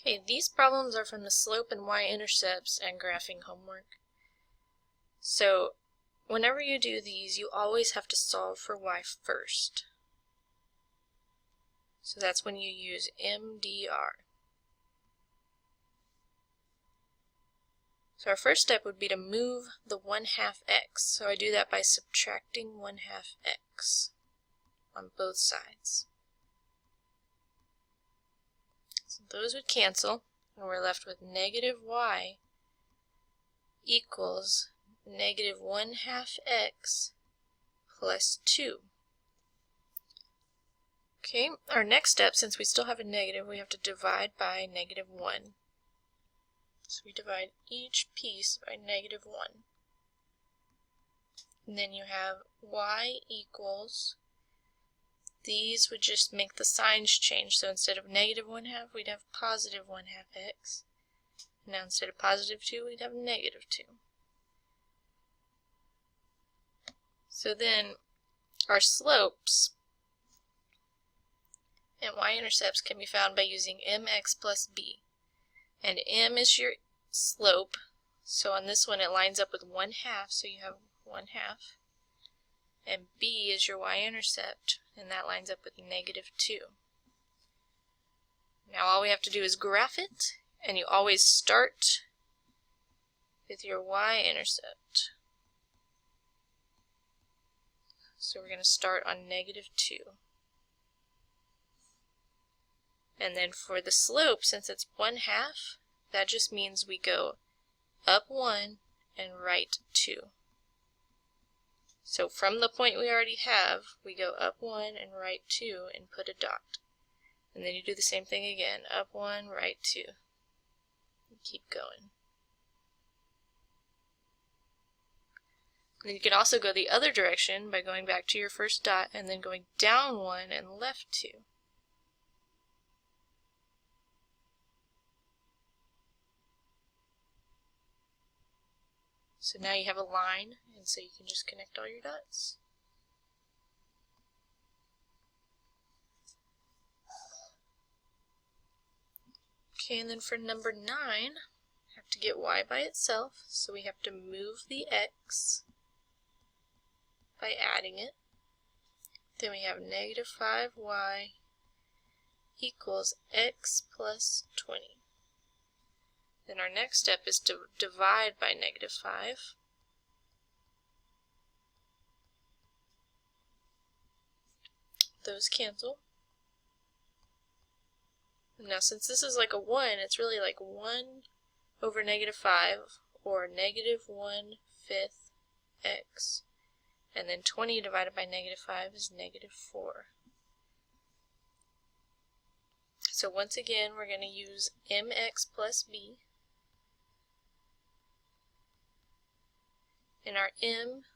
Okay, these problems are from the slope and y-intercepts and graphing homework. So whenever you do these, you always have to solve for y first. So that's when you use MDR. So our first step would be to move the 1/2 x. So I do that by subtracting 1/2 x on both sides. So those would cancel, and we're left with negative y equals negative 1/2 x plus 2. Okay, our next step, since we still have a negative, we have to divide by negative 1. So we divide each piece by negative 1. And then you have y equals, these would just make the signs change. So instead of negative 1/2, we'd have positive 1/2 x. Now instead of positive 2, we'd have negative 2. So then our slopes and y-intercepts can be found by using mx plus b. And m is your slope, so on this one it lines up with 1/2, so you have 1/2. And b is your y-intercept, and that lines up with negative 2. Now all we have to do is graph it, and you always start with your y-intercept. So we're going to start on negative 2. And then for the slope, since it's 1/2, that just means we go up 1 and right 2. So from the point we already have, we go up 1 and right 2 and put a dot. And then you do the same thing again, up 1, right 2. And keep going. And you can also go the other direction by going back to your first dot and then going down 1 and left 2. So now you have a line, and so you can just connect all your dots. Okay, and then for number 9, we have to get y by itself, so we have to move the x by adding it. Then we have negative 5y equals x plus 20. Then our next step is to divide by negative 5. Those cancel. Now since this is like a 1, it's really like 1 over negative 5, or negative 1/5 x. And then 20 divided by negative 5 is negative 4. So once again, we're going to use mx plus b. And our m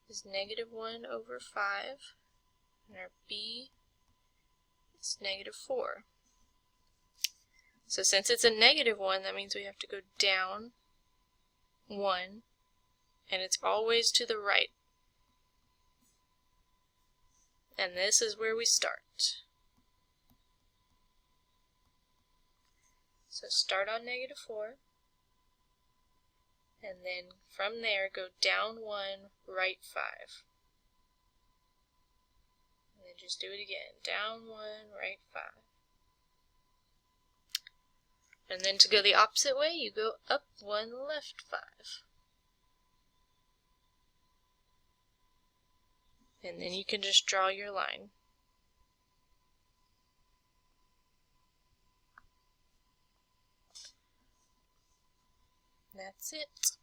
is negative 1 over 5, and our b is negative 4. So since it's a negative 1, that means we have to go down 1, and it's always to the right. And this is where we start. So start on negative 4. And then from there go down 1, right 5. And then just do it again. Down 1, right 5. And then to go the opposite way, you go up 1, left 5. And then you can just draw your line. That's it.